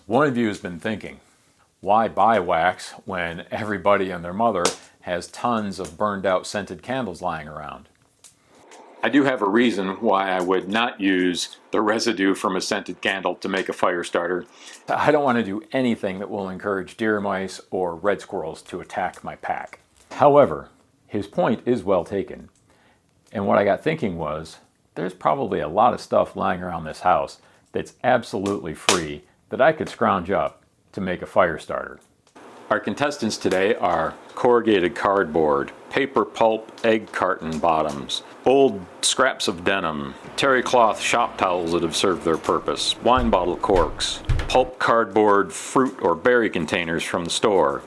One of you has been thinking, why buy wax when everybody and their mother has tons of burned out scented candles lying around? I do have a reason why I would not use the residue from a scented candle to make a fire starter. I don't want to do anything that will encourage deer mice or red squirrels to attack my pack. However, his point is well taken. And what I got thinking was, there's probably a lot of stuff lying around this house that's absolutely free that I could scrounge up to make a fire starter. Our contestants today are corrugated cardboard, paper pulp egg carton bottoms, old scraps of denim, terry cloth shop towels that have served their purpose, wine bottle corks, pulp cardboard fruit or berry containers from the store,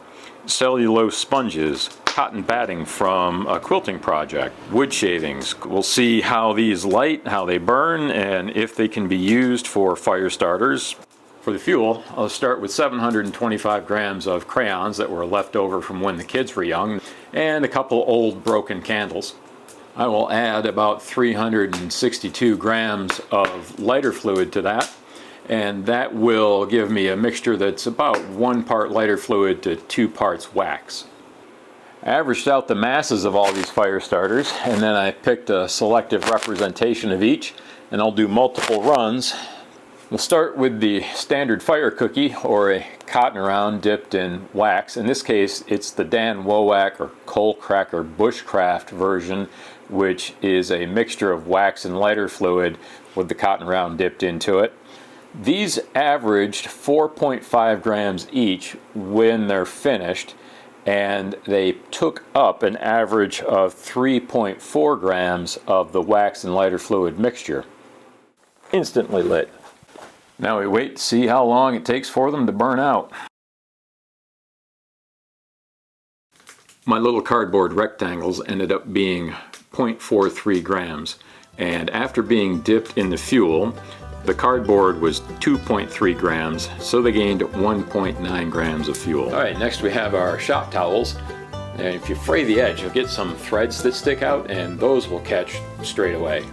cellulose sponges, cotton batting from a quilting project, wood shavings. We'll see how these light, how they burn, and if they can be used for fire starters. For the fuel, I'll start with 725 grams of crayons that were left over from when the kids were young, and a couple old broken candles. I will add about 362 grams of lighter fluid to that, and that will give me a mixture that's about 1 part lighter fluid to 2 parts wax. I averaged out the masses of all these fire starters, and then I picked a selective representation of each, and I'll do multiple runs. We'll start with the standard fire cookie, or a cotton round dipped in wax. In this case, it's the Dan Wowak or Coal Cracker Bushcraft version, which is a mixture of wax and lighter fluid with the cotton round dipped into it. These averaged 4.5 grams each when they're finished, and they took up an average of 3.4 grams of the wax and lighter fluid mixture. Instantly lit. Now we wait to see how long it takes for them to burn out. My little cardboard rectangles ended up being 0.43 grams, and after being dipped in the fuel, the cardboard was 2.3 grams, so they gained 1.9 grams of fuel. Alright, next we have our shop towels. And if you fray the edge, you'll get some threads that stick out, and those will catch straight away.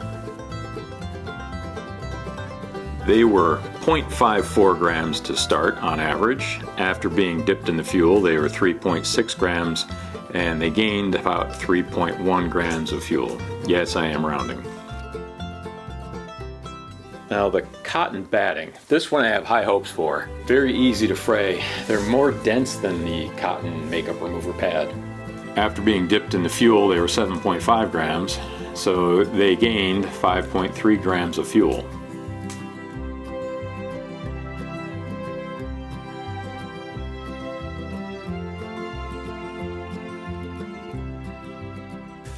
They were 0.54 grams to start on average. After being dipped in the fuel, they were 3.6 grams, and they gained about 3.1 grams of fuel. Yes, I am rounding. Now the cotton batting. This one I have high hopes for. Very easy to fray. They're more dense than the cotton makeup remover pad. After being dipped in the fuel, they were 7.5 grams, so they gained 5.3 grams of fuel.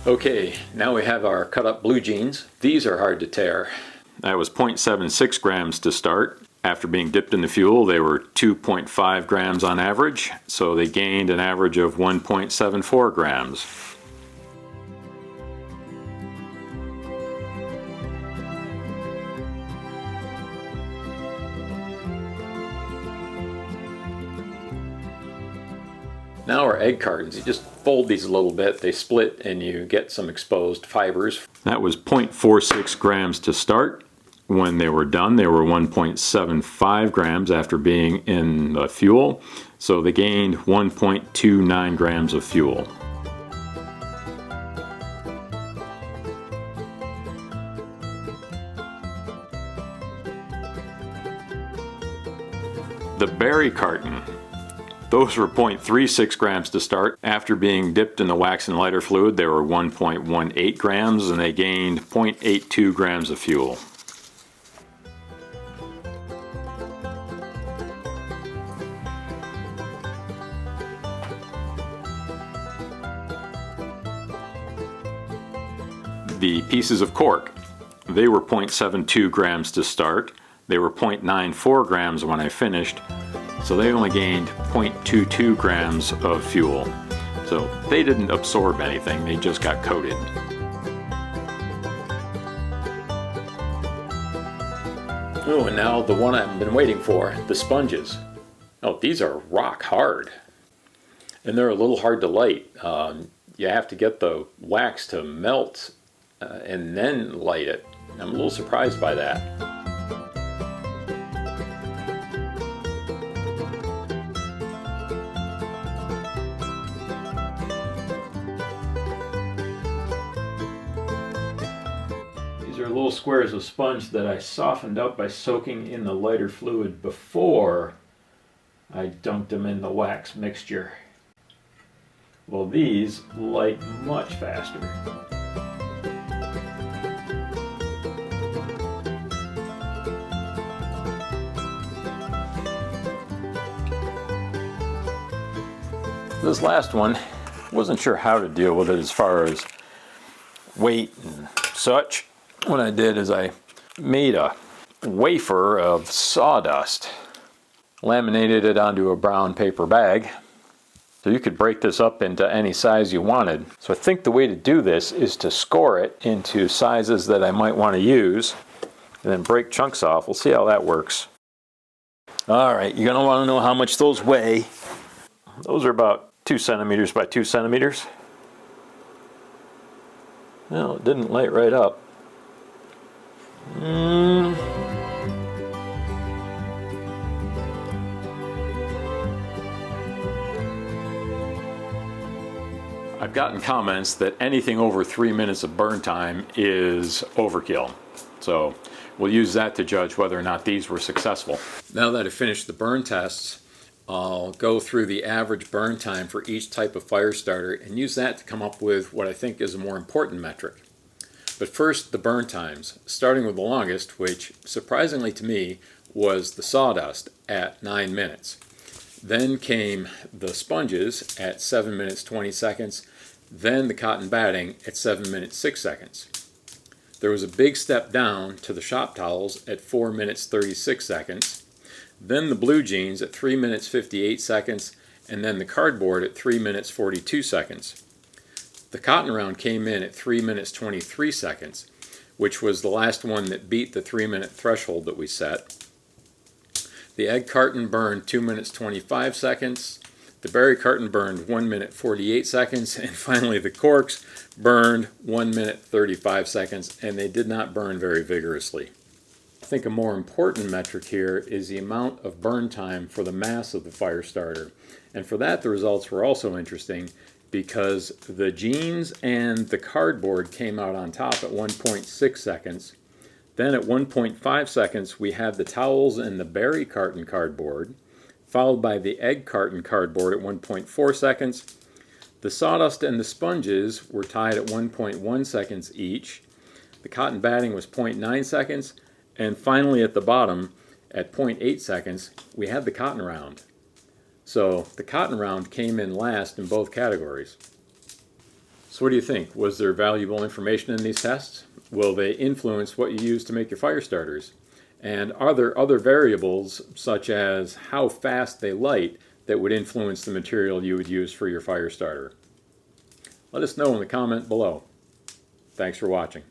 Okay, now we have our cut up blue jeans. These are hard to tear. That was 0.76 grams to start. After being dipped in the fuel, they were 2.5 grams on average, so they gained an average of 1.74 grams. Now our egg cartons, you just fold these a little bit, they split and you get some exposed fibers. That was 0.46 grams to start. When they were done, they were 1.75 grams after being in the fuel, so they gained 1.29 grams of fuel. The berry carton. Those were 0.36 grams to start. After being dipped in the wax and lighter fluid, they were 1.18 grams, and they gained 0.82 grams of fuel. The pieces of cork, they were 0.72 grams to start. They were 0.94 grams when I finished, so they only gained 0.22 grams of fuel. So they didn't absorb anything, they just got coated. Oh, and now the one I've been waiting for, the sponges. Oh, these are rock hard. And they're a little hard to light. You have to get the wax to melt and then light it. I'm a little surprised by that. These are little squares of sponge that I softened up by soaking in the lighter fluid before I dunked them in the wax mixture. Well, these light much faster. This last one, wasn't sure how to deal with it as far as weight and such. What I did is I made a wafer of sawdust, laminated it onto a brown paper bag. So you could break this up into any size you wanted. So I think the way to do this is to score it into sizes that I might want to use, and then break chunks off. We'll see how that works. All right, you're gonna want to know how much those weigh. Those are about 2 centimeters by 2 centimeters. Well, it didn't light right up. I've gotten comments that anything over 3 minutes of burn time is overkill. So we'll use that to judge whether or not these were successful. Now that I've finished the burn tests, I'll go through the average burn time for each type of fire starter and use that to come up with what I think is a more important metric. But first, the burn times, starting with the longest, which surprisingly to me was the sawdust at 9 minutes. Then came the sponges at 7 minutes 20 seconds, then the cotton batting at 7 minutes 6 seconds. There was a big step down to the shop towels at 4 minutes 36 seconds, then the blue jeans at 3 minutes 58 seconds, and then the cardboard at 3 minutes 42 seconds. The cotton round came in at 3 minutes 23 seconds, which was the last one that beat the 3-minute threshold that we set. The egg carton burned 2 minutes 25 seconds, the berry carton burned 1 minute 48 seconds, and finally the corks burned 1 minute 35 seconds, and they did not burn very vigorously. I think a more important metric here is the amount of burn time for the mass of the fire starter. And for that, the results were also interesting because the jeans and the cardboard came out on top at 1.6 seconds. Then at 1.5 seconds, we had the towels and the berry carton cardboard, followed by the egg carton cardboard at 1.4 seconds. The sawdust and the sponges were tied at 1.1 seconds each. The cotton batting was 0.9 seconds. And finally at the bottom, at 0.8 seconds, we had the cotton round. So the cotton round came in last in both categories. So what do you think? Was there valuable information in these tests? Will they influence what you use to make your fire starters? And are there other variables, such as how fast they light, that would influence the material you would use for your fire starter? Let us know in the comment below. Thanks for watching.